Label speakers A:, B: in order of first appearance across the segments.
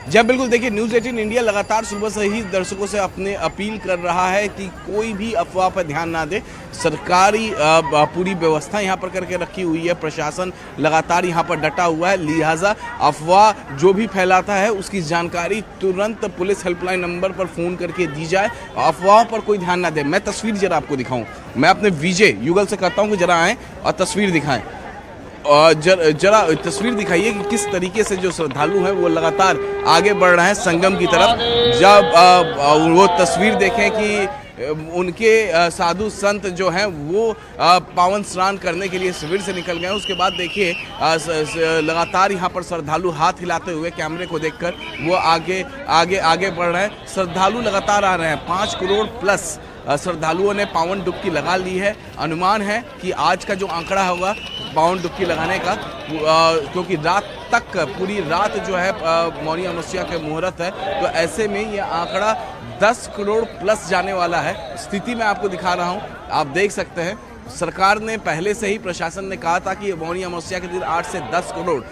A: जी बिल्कुल, देखिए news 18 India लगातार सुबह से ही दर्शकों से अपने अपील कर रहा है कि कोई भी अफवाह पर ध्यान ना दे। सरकारी पूरी व्यवस्था यहाँ पर करके रखी हुई है, प्रशासन लगातार यहाँ पर डटा हुआ है, लिहाजा अफवाह जो भी फैलाता है उसकी जानकारी तुरंत पुलिस हेल्पलाइन नंबर पर फ़ोन करके दी जाए, अफवाहों पर कोई ध्यान ना दे। मैं तस्वीर जरा आपको दिखाऊँ, मैं अपने विजय युगल से कहता हूँ कि जरा आएँ और तस्वीर दिखाएँ। जरा तस्वीर दिखाइए कि किस तरीके से जो श्रद्धालु हैं वो लगातार आगे बढ़ रहे हैं संगम की तरफ। जब वो तस्वीर देखें कि उनके साधु संत जो हैं वो पावन स्नान करने के लिए शिविर से निकल गए हैं, उसके बाद देखिए लगातार यहाँ पर श्रद्धालु हाथ हिलाते हुए कैमरे को देखकर वो आगे आगे आगे बढ़ रहे हैं। श्रद्धालु लगातार आ रहे हैं, 5 करोड़ प्लस श्रद्धालुओं ने पावन डुबकी लगा ली है। अनुमान है कि आज का जो आंकड़ा होगा पावन डुबकी लगाने का, क्योंकि रात तक पूरी रात जो है मौनी अमावस्या के मुहूर्त है, तो ऐसे में ये आंकड़ा 10 करोड़ प्लस जाने वाला है। स्थिति मैं आपको दिखा रहा हूँ, आप देख सकते हैं सरकार ने पहले से ही, प्रशासन ने कहा था कि मौनी अमावस्या के दिन 8 से 10 करोड़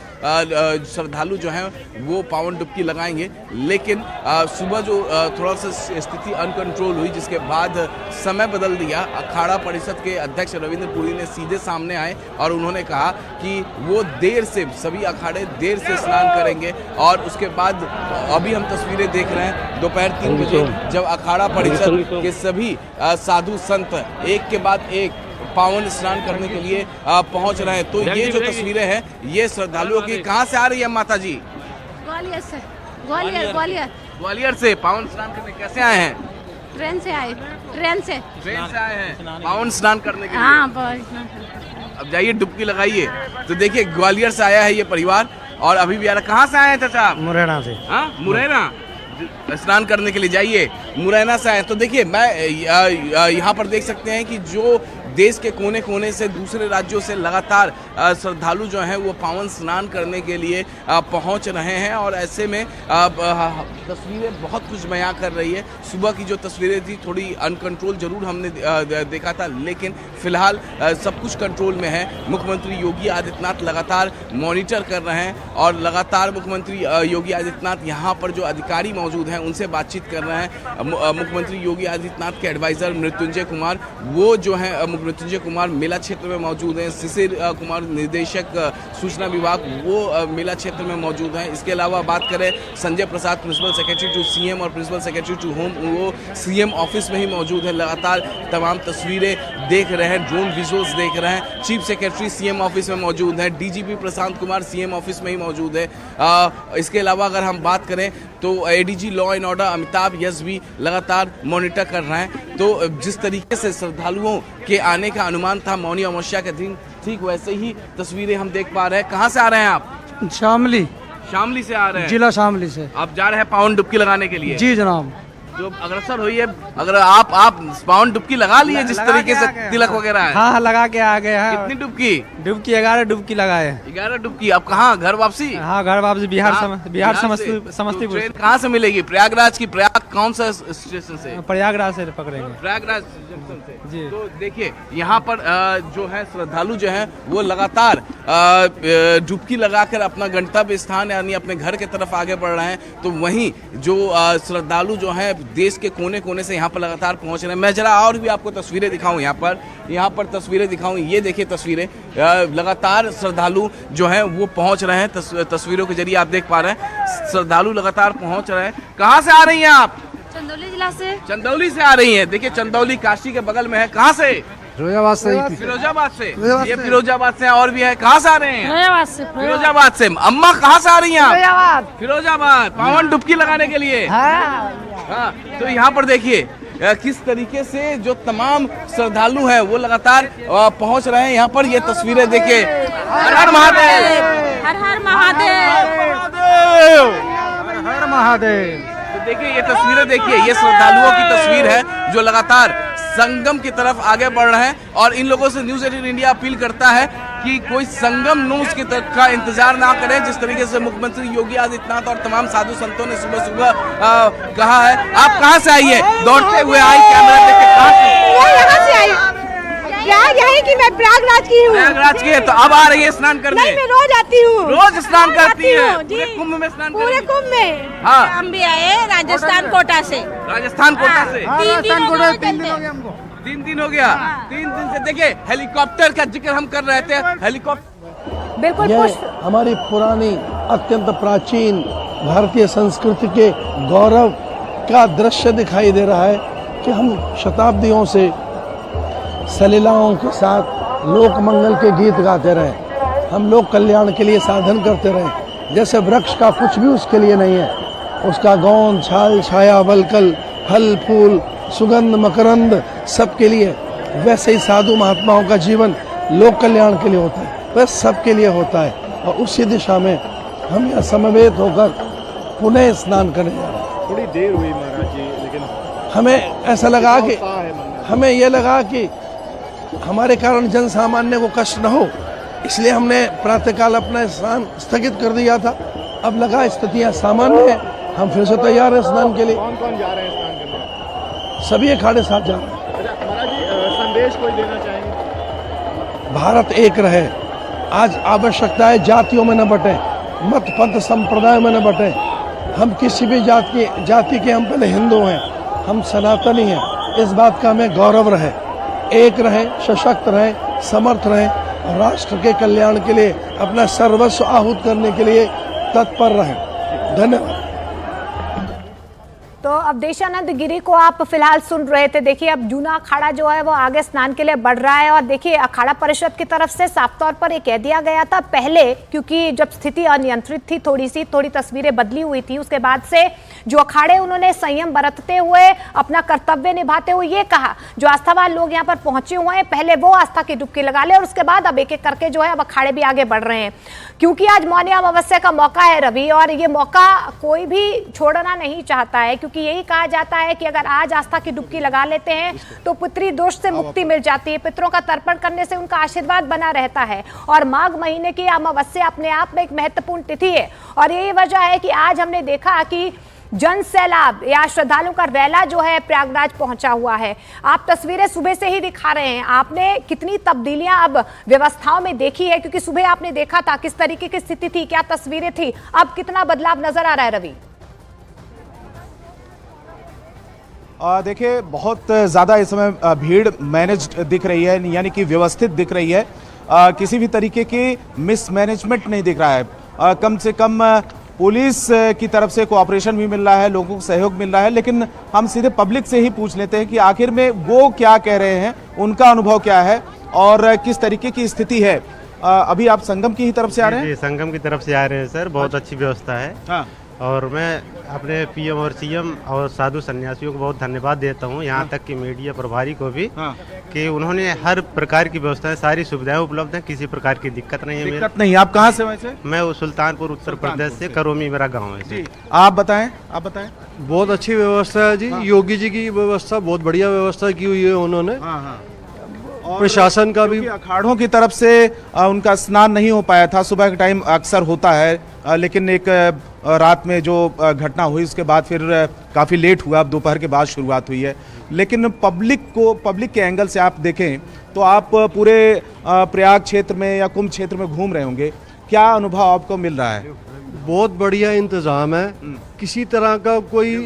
A: श्रद्धालु जो हैं वो पावन डुबकी लगाएंगे, लेकिन सुबह जो थोड़ा सा स्थिति अनकंट्रोल हुई, जिसके बाद समय बदल दिया। अखाड़ा परिषद के अध्यक्ष रविंद्र पुरी ने सीधे सामने आए और उन्होंने कहा कि वो देर से, सभी अखाड़े देर से स्नान करेंगे। और उसके बाद अभी हम तस्वीरें देख रहे हैं दोपहर 3 बजे जब अखाड़ा परिषद के सभी साधु संत एक के बाद एक पावन स्नान करने के लिए पहुंच रहे हैं। तो ये जो तस्वीरें हैं ये श्रद्धालुओं की कहां से आ रही है माता जी?
B: ग्वालियर से। ग्वालियर
A: से पावन स्नान करने कैसे आए हैं?
B: ट्रेन से आए। ट्रेन से
A: आए हैं पावन स्नान करने के लिए।
B: हाँ,
A: अब जाइए डुबकी लगाइए। तो देखिए ग्वालियर से आया है ये परिवार और अभी भी आ रहा। कहाँ से आए हैं चाचा?
C: मुरैना से।
A: हाँ, मुरैना स्नान करने के लिए जाइए, मुरैना से आए। तो देखिए मैं यहाँ पर देख सकते हैं कि जो देश के कोने कोने से, दूसरे राज्यों से लगातार श्रद्धालु जो हैं वो पावन स्नान करने के लिए पहुंच रहे हैं। और ऐसे में तस्वीरें बहुत कुछ बयां कर रही है। सुबह की जो तस्वीरें थी थोड़ी अनकंट्रोल जरूर हमने देखा था, लेकिन फिलहाल सब कुछ कंट्रोल में है। मुख्यमंत्री योगी आदित्यनाथ लगातार मॉनिटर कर रहे हैं और लगातार मुख्यमंत्री योगी आदित्यनाथ यहाँ पर जो अधिकारी मौजूद हैं उनसे बातचीत कर रहे हैं। मुख्यमंत्री योगी आदित्यनाथ के एडवाइज़र मृत्युंजय कुमार, वो जो है मृत्युंजय कुमार मेला क्षेत्र में मौजूद हैं। शिशिर कुमार निदेशक सूचना विभाग, वो मेला क्षेत्र में मौजूद हैं। इसके अलावा बात करें Sanjay Prasad, principal secretary to CM और प्रिंसिपल सेक्रेटरी टू होम, वो सीएम ऑफिस में ही मौजूद है, लगातार तमाम तस्वीरें देख रहे हैं, ड्रोन विजुअल्स देख रहे हैं। चीफ सेक्रेटरी सीएम ऑफिस में मौजूद है, DGP Prashant Kumar CM office में ही मौजूद है। इसके अलावा अगर हम बात करें तो ADG law and order Amitabh yes भी लगातार मॉनिटर कर रहे हैं। तो जिस तरीके से श्रद्धालुओं के आने का अनुमान था मौनी अमावस्या के दिन, ठीक वैसे ही तस्वीरें हम देख पा रहे हैं। कहाँ से आ रहे हैं आप? शामली से आ रहे हैं,
C: जिला शामली से।
A: आप जा रहे हैं पावन डुबकी लगाने के लिए?
C: जी जनाब।
A: जो अग्रसर हुई है, अगर आप पावन डुबकी लगा लिए जिस तरीके से तिलक वगैरह है?
C: हाँ, लगा के आ गए हैं।
A: कितनी डुबकी?
C: 11 डुबकी लगाए।
A: 11 डुबकी। अब कहाँ घर वापसी?
C: हाँ, घर वापसी बिहार समस्तीपुर।
A: ट्रेन कहाँ से मिलेगी? प्रयागराज की? प्रयाग कौन सा स्टेशन से?
C: प्रयागराज से पकड़ेंगे।
A: प्रयागराज जंक्शन से
C: जी।
A: तो देखिए यहाँ पर जो है श्रद्धालु जो है वो लगातार डुबकी लगाकर अपना गंतव्य स्थान यानी अपने घर की तरफ आगे बढ़ रहे हैं। तो वहीं जो श्रद्धालु जो है देश के कोने कोने से यहाँ पर लगातार पहुँच रहे हैं। मैं जरा और भी आपको तस्वीरें दिखाऊं, यहाँ पर तस्वीरें दिखाऊं। ये देखिए तस्वीरें, लगातार श्रद्धालु जो हैं वो पहुँच रहे हैं। तस्वीरों के जरिए आप देख पा रहे हैं श्रद्धालु लगातार पहुँच रहे हैं। कहाँ से आ रही हैं आप?
B: चंदौली जिला से।
A: चंदौली से आ रही हैं। देखिए चंदौली काशी के बगल में है। कहाँ से?
C: फिरोजाबाद से।
A: फिरोजाबाद से। ये फिरोजाबाद से और भी है। कहाँ से आ रहे हैं?
B: फिरोजाबाद से।
A: अम्मा कहाँ से आ रही हैं आप? फिरोजाबाद। पावन डुबकी लगाने के लिए। हाँ, तो यहाँ पर देखिए किस तरीके से जो तमाम श्रद्धालु हैं वो लगातार पहुँच रहे हैं यहाँ पर। ये तस्वीरें देखिए। हर हर महादेव,
B: हर हर महादेव,
C: हर महादेव।
A: तो देखिए ये तस्वीरें देखिए, ये श्रद्धालुओं की तस्वीर है जो लगातार संगम की तरफ आगे बढ़ रहे हैं। और इन लोगों से न्यूज़ 18 इंडिया अपील करता है कि कोई संगम न्यूज़ की तरफ का इंतजार ना करें। जिस तरीके से मुख्यमंत्री योगी आदित्यनाथ और तमाम साधु संतों ने सुबह सुबह कहा है। आप कहाँ से आई है? दौड़ते हुए आई, कैमरा लेके? कहाँ से?
B: यहाँ से आई।
D: प्रयाग यही की, मैं प्रयागराज की हूँ।
A: प्रयागराज के, तो अब आ रही है स्नान करने?
D: नहीं, मैं रोज आती हूँ।
A: रोज स्नान करती है?
D: जी,
A: पूरे कुंभ में स्नान
D: पूरे
A: करती
D: कुंभ में।
A: हाँ,
B: हम भी आए राजस्थान कोटा से।
A: राजस्थान कोटा से
B: 3 दिन हो गए चलते।
A: 3 दिन हो गया। 3 दिन से देखिए हेलीकॉप्टर का जिक्र हम कर रहे थे, हेलीकॉप्टर
D: बिल्कुल
E: यह हमारी पुरानी अत्यंत प्राचीन भारतीय संस्कृति के गौरव का दृश्य दिखाई दे रहा है कि हम शताब्दियों से सलीलाओं के साथ लोक मंगल के गीत गाते रहे, हम लोक कल्याण के लिए साधन करते रहे। जैसे वृक्ष का कुछ भी उसके लिए नहीं है, उसका गोंद, छाल, छाया, वलकल, फल, फूल, सुगंध, मकरंद सबके लिए, वैसे ही साधु महात्माओं का जीवन लोक कल्याण के लिए होता है, बस सबके लिए होता है। और उसी दिशा में हम यहाँ समवेत होकर पुनः स्नान करने जा रहे हैं।
F: थोड़ी देर हुई महाराज जी, लेकिन
E: हमें ऐसा लगा कि हमें ये लगा कि हमारे कारण जन सामान्य को कष्ट न हो, इसलिए हमने प्रातःकाल अपना स्नान स्थगित कर दिया था। अब लगा स्थितियाँ सामान्य है, हम फिर से तैयार हैं स्नान के लिए।
F: कौन कौन जा रहे हैं स्नान करने?
E: सभी अखाड़े साथ जा रहे हैं।
F: अच्छा महाराज जी, संदेश कोई देना चाहेंगे?
E: भारत एक रहे। आज आवश्यकता है जातियों में न बटे, मत पंथ संप्रदाय में न बटे। हम किसी भी जाति के हम पहले हिंदू हैं, हम सनातनी हैं, इस बात का हमें गौरव रहे। एक रहे, सशक्त रहे, समर्थ रहे और राष्ट्र के कल्याण के लिए अपना सर्वस्व आहूत करने के लिए तत्पर रहे। धन्यवाद।
D: तो अब देशानंद गिरी को आप फिलहाल सुन रहे थे। देखिए अब जूना अखाड़ा जो है वो आगे स्नान के लिए बढ़ रहा है और देखिए अखाड़ा परिषद की तरफ से साफ तौर पर ये कह दिया गया था पहले, क्योंकि जब स्थिति अनियंत्रित थी, थोड़ी तस्वीरें बदली हुई थी, उसके बाद से जो अखाड़े उन्होंने संयम बरतते हुए अपना कर्तव्य निभाते हुए ये कहा, जो आस्थावान लोग यहाँ पर पहुंचे हुए हैं पहले वो आस्था की डुबकी लगा ले और उसके बाद अब एक एक करके जो है अब अखाड़े भी आगे बढ़ रहे हैं, क्योंकि आज मौनी अमावस्या का मौका है रवि, और ये मौका कोई भी छोड़ना नहीं चाहता है, क्योंकि यही कहा जाता है कि अगर आज आस्था की डुबकी लगा लेते हैं तो पितृ दोष से मुक्ति मिल जाती है, पितरों का तर्पण करने से उनका आशीर्वाद बना रहता है। और माघ महीने की अमावस्या अपने आप में एक महत्वपूर्ण तिथि है और यही वजह है कि आज हमने देखा कि जन सैलाब या श्रद्धालुओं का रैला जो है प्रयागराज पहुंचा हुआ है। आप तस्वीरें सुबह से ही दिखा रहे हैं, आपने कितनी तब्दीलियां अब व्यवस्थाओं में देखी है, क्योंकि सुबह आपने देखा था किस तरीके की स्थिति थी, क्या तस्वीरें थी, अब कितना बदलाव नजर आ रहा है रवि?
F: देखिए बहुत ज़्यादा इस समय भीड़ मैनेज्ड दिख रही है, यानी कि व्यवस्थित दिख रही है। किसी भी तरीके की मिसमैनेजमेंट नहीं दिख रहा है। कम से कम पुलिस की तरफ से कोऑपरेशन भी मिल रहा है, लोगों को सहयोग मिल रहा है। लेकिन हम सीधे पब्लिक से ही पूछ लेते हैं कि आखिर में वो क्या कह रहे हैं, उनका अनुभव क्या है और किस तरीके की स्थिति है। अभी आप संगम की ही तरफ से आ रहे हैं?
G: जी, संगम की तरफ से आ रहे हैं सर, बहुत अच्छी व्यवस्था है।
F: हाँ।
G: और मैं अपने पीएम और सीएम और साधु सन्यासियों को बहुत धन्यवाद देता हूँ, यहाँ तक कि मीडिया प्रभारी को भी, कि उन्होंने हर प्रकार की व्यवस्थाएं, सारी सुविधाएं उपलब्ध हैं, किसी प्रकार की दिक्कत नहीं है।
F: दिक्कत नहीं। आप कहाँ से वैसे?
G: मैं वो सुल्तानपुर उत्तर प्रदेश से, करोमी मेरा गाँव है जी।
F: आप बताएं।
H: बहुत अच्छी व्यवस्था है जी। योगी जी की व्यवस्था बहुत बढ़िया व्यवस्था की हुई है उन्होंने। प्रशासन का भी।
F: अखाड़ों की तरफ से उनका स्नान नहीं हो पाया था, सुबह के टाइम अक्सर होता है, लेकिन एक रात में जो घटना हुई उसके बाद फिर काफ़ी लेट हुआ, अब दोपहर के बाद शुरुआत हुई है। लेकिन पब्लिक के एंगल से आप देखें तो आप पूरे प्रयाग क्षेत्र में या कुंभ क्षेत्र में घूम रहे होंगे, क्या अनुभव आपको मिल रहा है?
H: बहुत बढ़िया इंतजाम है, किसी तरह का कोई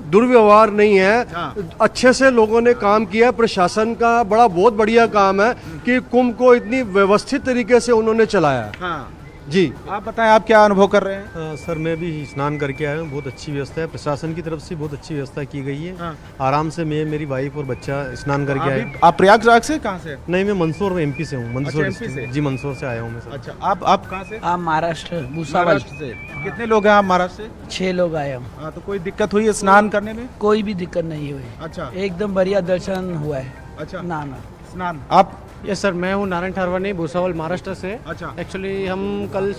H: दुर्व्यवहार नहीं है। अच्छे से लोगों ने काम किया, प्रशासन का बहुत बढ़िया काम है कि कुंभ को इतनी व्यवस्थित तरीके से उन्होंने चलाया।
F: हाँ।
H: जी
F: आप बताएं, आप क्या अनुभव कर रहे हैं?
H: सर मैं भी स्नान करके आया हूँ, बहुत अच्छी व्यवस्था है, प्रशासन की तरफ से बहुत अच्छी व्यवस्था की गई है।
F: हाँ।
H: आराम से मैं, मेरी वाइफ और बच्चा स्नान करके आए।
F: आप प्रयागराज से कहाँ से?
H: नहीं, मैं मंदसौर एमपी से हूँ। मंदसौर
F: MP से?
H: जी, मंदसौर से आया हूँ मैं सर।
F: अच्छा, आप कहाँ से?
I: आप महाराष्ट्र भूसावल
F: महाराष्ट्र से। कितने लोग हैं आप महाराष्ट्र से?
I: 6 लोग आए हम।
F: हाँ, तो कोई दिक्कत हुई है स्नान करने में?
I: कोई भी दिक्कत नहीं हुई।
F: अच्छा।
I: एकदम बढ़िया दर्शन हुआ है।
F: अच्छा।
I: ना
F: स्नान। आप?
C: यस सर, मैं हूँ नारायण ठारवानी, भूसावल महाराष्ट्र से।
F: अच्छा।
C: एक्चुअली हम कल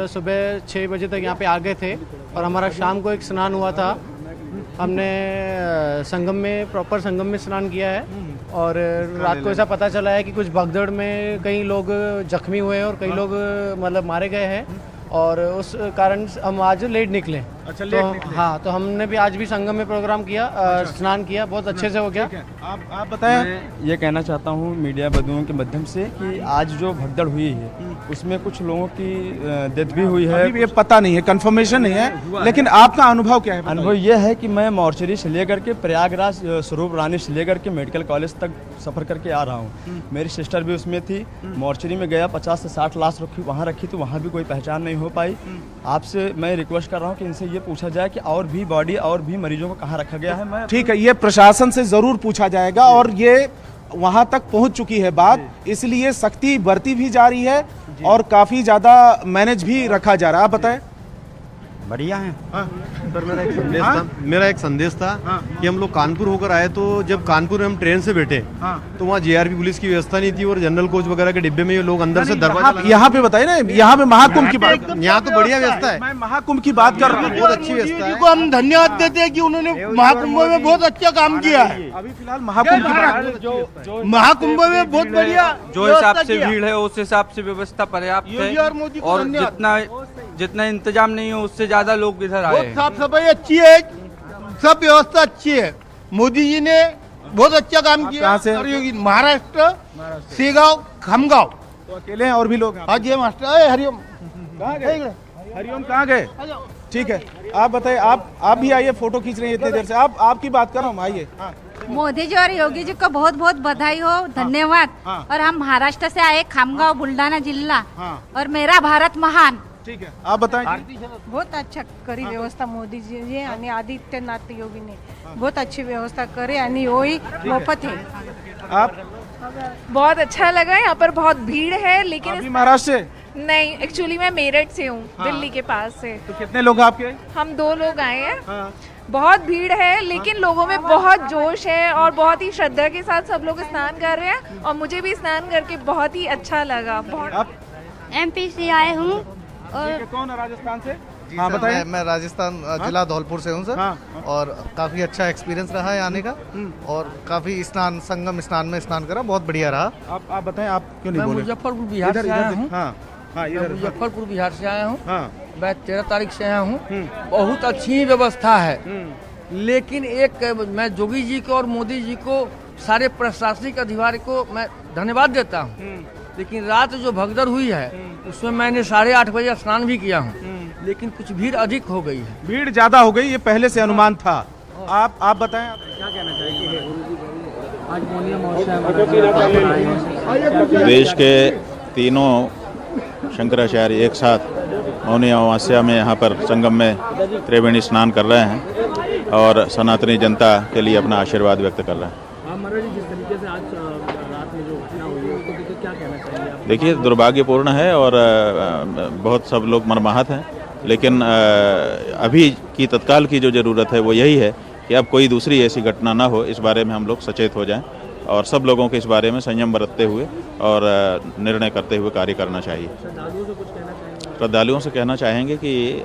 C: सुबह 6 बजे तक यहाँ पे आ गए थे और हमारा शाम को एक स्नान हुआ था। हमने संगम में, प्रॉपर संगम में स्नान किया है और रात को ऐसा पता चला है कि कुछ भगदड़ में कई लोग जख्मी हुए और कई लोग मतलब मारे गए हैं और उस कारण हम आज लेट निकले।
F: अच्छा,
C: तो हाँ, तो हमने भी आज भी संगम में प्रोग्राम किया, स्नान किया, बहुत अच्छे से हो गया।
F: आप बताएं।
J: मैं ये कहना चाहता हूँ मीडिया बंधुओं के माध्यम से कि आज जो भगदड़ हुई है उसमें कुछ लोगों की डेथ भी हुई है।
F: अभी ये पता नहीं है, कंफर्मेशन नहीं है, लेकिन आपका अनुभव क्या है?
J: अनुभव ये है कि मैं मोर्चरी से लेकर के प्रयागराज स्वरूप रानी से लेकर के मेडिकल कॉलेज तक सफ़र करके आ रहा हूँ। मेरी सिस्टर भी उसमें थी। मोर्चरी में गया, 50 से 60 लाश वहाँ रखी तो वहाँ भी कोई पहचान नहीं हो पाई। आपसे मैं रिक्वेस्ट कर रहा हूँ कि इनसे ये पूछा जाए कि और भी बॉडी और भी मरीजों को कहाँ रखा गया है। मैं
F: ठीक है, ये प्रशासन से जरूर पूछा जाएगा और ये वहां तक पहुंच चुकी है बात, इसलिए सख्ती बरती भी जा रही है और काफी ज्यादा मैनेज भी रखा जा रहा है। आप बताएं।
K: बढ़िया है। सर मेरा एक संदेश था कि हम लोग कानपुर होकर आए, तो जब कानपुर में हम ट्रेन से बैठे तो वहाँ जीआरपी पुलिस की व्यवस्था नहीं थी और जनरल कोच वगैरह के डिब्बे में ये लोग अंदर से दरवाजा।
F: यहाँ पे बताइए ना, यहाँ पे महाकुंभ की बात,
K: यहाँ तो बढ़िया व्यवस्था है।
F: मैं महाकुंभ की बात कर रहा हूँ,
K: बहुत अच्छी व्यवस्था है।
H: को हम धन्यवाद देते हैं कि उन्होंने महाकुंभ में बहुत अच्छा काम किया है।
F: अभी फिलहाल महाकुंभ की बात,
H: महाकुंभ में बहुत बढ़िया
L: जो हिसाब से भीड़ है उस हिसाब से व्यवस्था पर्याप्त है और जितना इंतजाम नहीं है उससे ज्यादा लोग इधर आए हैं।
H: साफ सफाई अच्छी है, सब व्यवस्था अच्छी है। मोदी जी ने बहुत अच्छा काम किया।
F: कहाँ से?
H: महाराष्ट्र, सेगांव, खामगांव।
F: तो अकेले हैं और भी लोग?
H: हाँ जी मास्टर। हरिओम
F: कहाँ गए? हरिओम कहाँ गए? ठीक है, आप बताइए। आप भी आइए, फोटो खींच रहे हैं इतनी देर से। आपकी बात कर रहा हूँ, आइए।
B: मोदी जी और योगी जी को बहुत बहुत बधाई हो, धन्यवाद। और हम महाराष्ट्र से आए, खामगांव, बुल्ढाना जिला, और मेरा भारत महान।
F: ठीक है, आप बताएं।
M: बहुत अच्छा करी व्यवस्था मोदी जी आणि आदित्यनाथ योगी ने बहुत अच्छी व्यवस्था करे आणि वही मोफत है।
F: आप?
M: बहुत अच्छा लगा। यहाँ पर बहुत भीड़ है, लेकिन
F: अभी महाराष्ट्र से?
M: नहीं, एक्चुअली मैं मेरठ से हूँ, दिल्ली के पास से।
F: तो कितने लोग आपके?
M: हम 2 लोग आए हैं। बहुत भीड़ है, लेकिन लोगों में बहुत जोश है और बहुत ही श्रद्धा के साथ सब लोग स्नान कर रहे हैं और मुझे भी स्नान करके बहुत ही अच्छा लगा। बहुत
B: MP से आए हूँ।
F: और कौन है राजस्थान से?
N: हाँ बताइए। मैं राजस्थान जिला धौलपुर से हूँ सर। और काफ़ी अच्छा एक्सपीरियंस रहा है आने का और काफ़ी संगम स्नान में स्नान करा, बहुत बढ़िया रहा।
F: आप बताएं, आप क्यों नहीं बोले?
I: मुजफ्फरपुर बिहार से आया हूँ।
L: मुजफ्फरपुर बिहार से आया हूँ। मैं 13 तारीख से आया हूँ। बहुत अच्छी व्यवस्था है, लेकिन मैं योगी जी को और मोदी जी को, सारे प्रशासनिक अधिकारी को मैं धन्यवाद देता हूँ। लेकिन रात जो भगदड़ हुई है उसमें मैंने 8:30 बजे स्नान भी किया हूँ, लेकिन कुछ भीड़ अधिक हो गई है।
F: भीड़ ज्यादा हो गई, ये पहले से अनुमान था। आप बताएं, आप क्या कहना
O: चाहेंगे? देश के तीनों शंकराचार्य एक साथ मौनी अमावस्या में यहाँ पर संगम में त्रिवेणी स्नान कर रहे हैं और सनातनी जनता के लिए अपना आशीर्वाद व्यक्त कर रहे हैं। देखिए, दुर्भाग्यपूर्ण है और बहुत सब लोग मर्माहत हैं, लेकिन अभी की तत्काल की जो ज़रूरत है वो यही है कि अब कोई दूसरी ऐसी घटना ना हो, इस बारे में हम लोग सचेत हो जाएं और सब लोगों को इस बारे में संयम बरतते हुए और निर्णय करते हुए कार्य करना चाहिए। श्रद्धालुओं से कहना चाहेंगे कि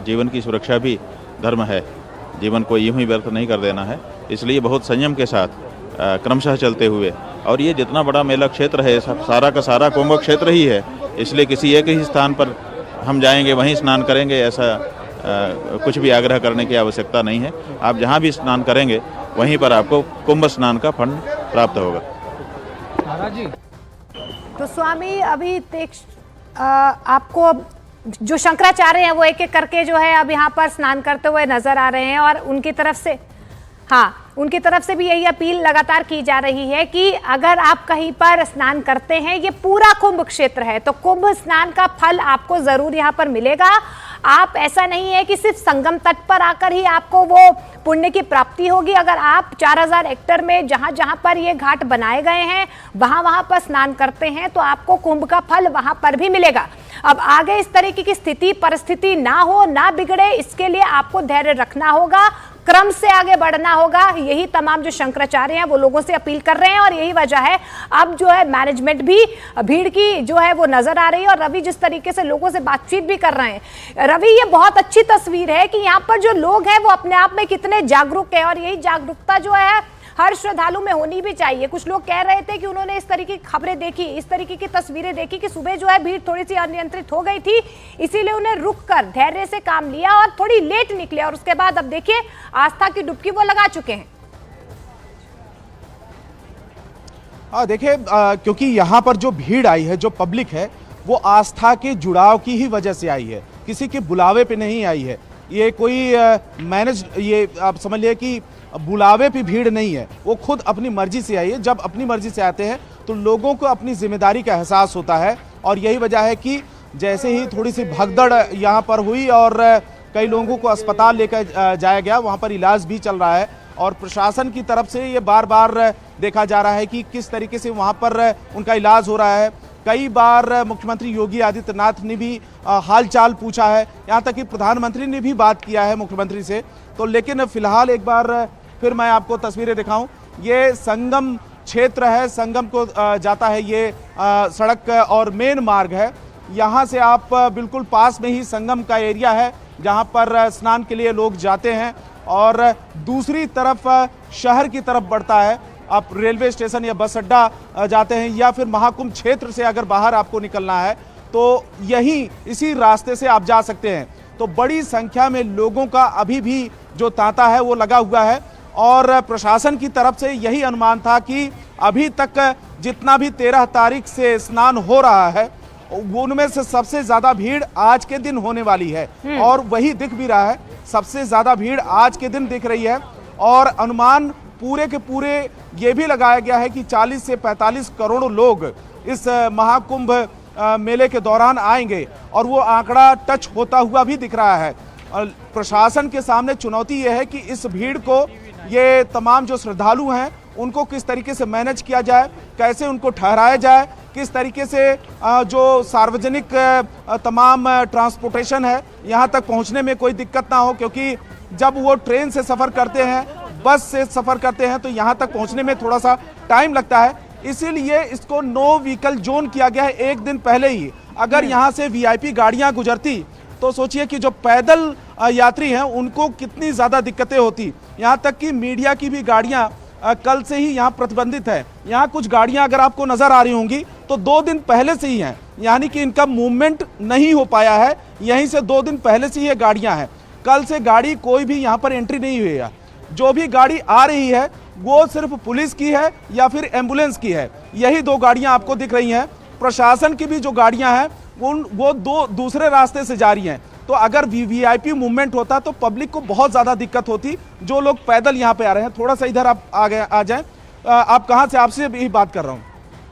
O: जीवन की सुरक्षा भी धर्म है, जीवन को यूं ही व्यर्थ नहीं कर देना है, इसलिए बहुत संयम के साथ क्रमशः चलते हुए, और ये जितना बड़ा मेला क्षेत्र है सारा का सारा कुंभ क्षेत्र ही है, इसलिए किसी एक ही स्थान पर हम जाएंगे वहीं स्नान करेंगे ऐसा कुछ भी आग्रह करने की आवश्यकता नहीं है। आप जहाँ भी स्नान करेंगे वहीं पर आपको कुंभ स्नान का फंड प्राप्त होगा।
D: तो स्वामी, अभी आपको जो शंकराचार्य हैं वो एक एक करके जो है अब यहाँ पर स्नान करते हुए नजर आ रहे हैं और उनकी तरफ से भी यही अपील लगातार की जा रही है कि अगर आप कहीं पर स्नान करते हैं, ये पूरा कुंभ क्षेत्र है, तो कुंभ स्नान का फल आपको जरूर यहाँ पर मिलेगा। आप ऐसा नहीं है कि सिर्फ संगम तट पर आकर ही आपको वो पुण्य की प्राप्ति होगी। अगर आप 4000 हेक्टेयर में जहां जहां पर ये घाट बनाए गए हैं वहां पर स्नान करते हैं तो आपको कुंभ का फल वहां पर भी मिलेगा। अब आगे इस तरीके की स्थिति परिस्थिति ना हो, ना बिगड़े, इसके लिए आपको धैर्य रखना होगा, क्रम से आगे बढ़ना होगा। यही तमाम जो शंकराचार्य हैं वो लोगों से अपील कर रहे हैं और यही वजह है अब जो है मैनेजमेंट भी भीड़ की जो है वो नजर आ रही है। और रवि जिस तरीके से लोगों से बातचीत भी कर रहे हैं, रवि ये बहुत अच्छी तस्वीर है कि यहाँ पर जो लोग हैं वो अपने आप में कितने जागरूक है और यही जागरूकता जो है हर श्रद्धालु में होनी भी चाहिए। कुछ लोग कह रहे थे कि उन्होंने इस तरीके की खबरें देखी, इस तरीके की तस्वीरें देखी कि सुबह जो है भीड़ थोड़ी सी अनियंत्रित हो गई थी, इसीलिए उन्हें रुककर धैर्य से काम लिया और थोड़ी लेट निकले और उसके बाद अब देखिए आस्था की डुबकी वो लगा चुके हैं।
F: देखिए, क्योंकि यहाँ पर जो भीड़ आई है, जो पब्लिक है, वो आस्था के जुड़ाव की ही वजह से आई है, किसी के बुलावे पे नहीं आई है। ये कोई ये आप समझ लिए कि बुलावे पे भीड़ नहीं है, वो खुद अपनी मर्जी से आई है। जब अपनी मर्जी से आते हैं तो लोगों को अपनी जिम्मेदारी का एहसास होता है और यही वजह है कि जैसे ही थोड़ी सी भगदड़ यहाँ पर हुई और कई लोगों को अस्पताल लेकर जाया गया, वहाँ पर इलाज भी चल रहा है और प्रशासन की तरफ से ये बार बार देखा जा रहा है कि किस तरीके से वहाँ पर उनका इलाज हो रहा है। कई बार मुख्यमंत्री योगी आदित्यनाथ ने भी हालचाल पूछा है, यहाँ तक कि प्रधानमंत्री ने भी बात किया है मुख्यमंत्री से। तो लेकिन फिलहाल एक बार फिर मैं आपको तस्वीरें दिखाऊं, ये संगम क्षेत्र है, संगम को जाता है ये सड़क और मेन मार्ग है। यहाँ से आप बिल्कुल पास में ही संगम का एरिया है जहाँ पर स्नान के लिए लोग जाते हैं और दूसरी तरफ शहर की तरफ बढ़ता है। आप रेलवे स्टेशन या बस अड्डा जाते हैं या फिर महाकुंभ क्षेत्र से अगर बाहर आपको निकलना है तो यही इसी रास्ते से आप जा सकते हैं। तो बड़ी संख्या में लोगों का अभी भी जो तांता है वो लगा हुआ है और प्रशासन की तरफ से यही अनुमान था कि अभी तक जितना भी 13 तारीख से स्नान हो रहा है उनमें से सबसे ज्यादा भीड़ आज के दिन होने वाली है और वही दिख भी रहा है। सबसे ज्यादा भीड़ आज के दिन दिख रही है और अनुमान पूरे के पूरे ये भी लगाया गया है कि 40 से 45 करोड़ लोग इस महाकुंभ मेले के दौरान आएंगे और वो आंकड़ा टच होता हुआ भी दिख रहा है। और प्रशासन के सामने चुनौती ये है कि इस भीड़ को, ये तमाम जो श्रद्धालु हैं उनको किस तरीके से मैनेज किया जाए, कैसे उनको ठहराया जाए, किस तरीके से जो सार्वजनिक तमाम ट्रांसपोर्टेशन है यहाँ तक पहुँचने में कोई दिक्कत ना हो, क्योंकि जब वो ट्रेन से सफ़र करते हैं, बस से सफ़र करते हैं तो यहाँ तक पहुँचने में थोड़ा सा टाइम लगता है। इसीलिए इसको नो व्हीकल जोन किया गया है एक दिन पहले ही। अगर यहाँ से वीआईपी गाड़ियाँ गुजरती तो सोचिए कि जो पैदल यात्री हैं उनको कितनी ज़्यादा दिक्कतें होती। यहाँ तक कि मीडिया की भी गाड़ियाँ कल से ही यहाँ प्रतिबंधित है। यहाँ कुछ गाड़ियाँ अगर आपको नज़र आ रही होंगी तो 2 दिन पहले से ही हैं, यानी कि इनका मूवमेंट नहीं हो पाया है। यहीं से 2 दिन पहले से ये गाड़ियाँ हैं। कल से गाड़ी कोई भी यहाँ पर एंट्री नहीं हुई है। जो भी गाड़ी आ रही है वो सिर्फ पुलिस की है या फिर एम्बुलेंस की है। यही 2 गाड़ियाँ आपको दिख रही हैं। प्रशासन की भी जो गाड़ियाँ हैं वो दूसरे रास्ते से जा रही हैं। तो अगर वीआईपी मूवमेंट होता तो पब्लिक को बहुत ज़्यादा दिक्कत होती। जो लोग पैदल यहाँ पे आ रहे हैं, थोड़ा सा इधर आप आ जाएं। आप कहाँ से, आपसे भी बात कर रहा हूँ,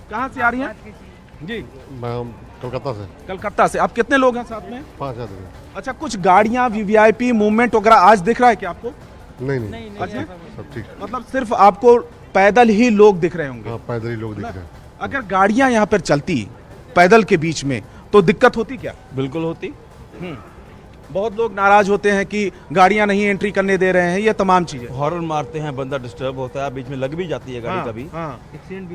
F: कहाँ से आ रही हैं जी?
P: मैं कलकत्ता से।
F: कलकत्ता से। आप कितने लोग हैं साथ में?
P: 5 आदमी।
F: अच्छा, कुछ गाड़ियाँ वीआईपी मूवमेंट वगैरह आज दिख रहा है क्या आपको?
P: नहीं।
F: अच्छा,
P: सब ठीक।
F: मतलब सिर्फ आपको पैदल ही लोग दिख रहे होंगे?
P: हाँ, पैदल ही लोग दिख रहे हैं।
F: अगर गाड़ियाँ यहाँ पर चलती पैदल के बीच में तो दिक्कत होती क्या?
J: बिल्कुल होती।
F: बहुत लोग नाराज होते हैं कि गाड़ियां नहीं एंट्री करने दे रहे हैं, ये तमाम चीजें।
J: हॉर्न मारते हैं, बंदा डिस्टर्ब होता है, बीच में लग भी जाती है गाड़ी
F: हाँ,
J: कभी। एक्सीडेंट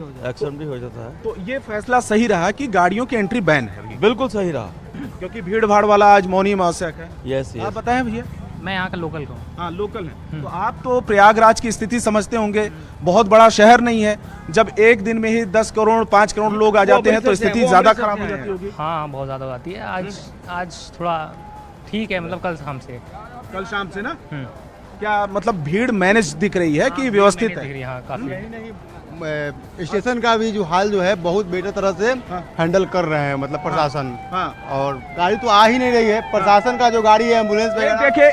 J: भी हो जाता है।
F: तो ये फैसला सही रहा कि गाड़ियों की एंट्री बैन है?
J: बिल्कुल सही रहा,
F: क्योंकि भीड़ भाड़ वाला आज मौनी अमावस्या है।
J: यस।
F: आप बताएं भैया।
Q: मैं यहाँ का लोकल का हूँ।
F: हाँ, लोकल है। तो आप तो प्रयागराज की स्थिति समझते होंगे, बहुत बड़ा शहर नहीं है। जब एक दिन में ही 10 करोड़ 5 करोड़ लोग आ जाते हैं तो स्थिति ज्यादा खराब हो जाती होगी।
Q: हाँ, बहुत ज्यादा आती है। आज थोड़ा ठीक है, मतलब कल शाम से ना।
F: क्या मतलब भीड़ मैनेज दिख रही है कि व्यवस्थित है?
Q: हाँ, काफी।
K: स्टेशन का भी जो हाल जो है बहुत बेटर तरह से हैंडल कर रहे हैं, मतलब प्रशासन। और गाड़ी तो आ ही नहीं रही है। प्रशासन का जो गाड़ी है एम्बुलेंस,
F: देखिए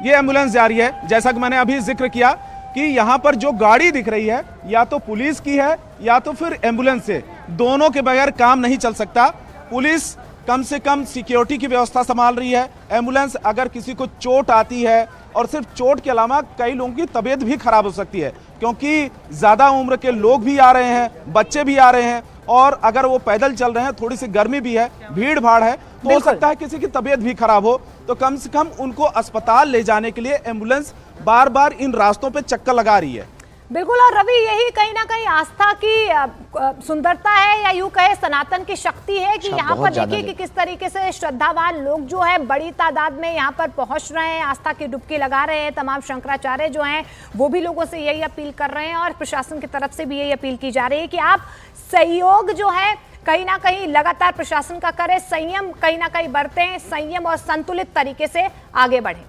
F: ये एम्बुलेंस जा रही है। जैसा कि मैंने अभी जिक्र किया कि यहाँ पर जो गाड़ी दिख रही है या तो पुलिस की है या तो फिर एम्बुलेंस से, दोनों के बगैर काम नहीं चल सकता। पुलिस कम से कम सिक्योरिटी की व्यवस्था संभाल रही है। एम्बुलेंस अगर किसी को चोट आती है, और सिर्फ चोट के अलावा कई लोगों की तबीयत भी खराब हो सकती है, क्योंकि ज़्यादा उम्र के लोग भी आ रहे हैं, बच्चे भी आ रहे हैं, और अगर वो पैदल चल रहे हैं, थोड़ी सी गर्मी भी है, भीड़ भाड़ है, तो हो सकता है किसी की तबीयत भी खराब हो। तो कम से कम उनको अस्पताल ले जाने के लिए एम्बुलेंस बार बार इन रास्तों पे चक्कर लगा रही है।
D: बिल्कुल। और रवि, यही कहीं ना कहीं आस्था की सुंदरता है या यूं कहे सनातन की शक्ति है कि यहाँ पर देखिए कि किस तरीके से श्रद्धावान लोग जो है बड़ी तादाद में यहाँ पर पहुंच रहे हैं, आस्था की डुबकी लगा रहे हैं। तमाम शंकराचार्य जो हैं वो भी लोगों से यही अपील कर रहे हैं और प्रशासन की तरफ से भी यही अपील की जा रही है कि आप सहयोग जो है कहीं ना कहीं लगातार प्रशासन का करें, संयम कहीं ना कहीं बरतें, संयम और संतुलित तरीके से आगे बढ़ें।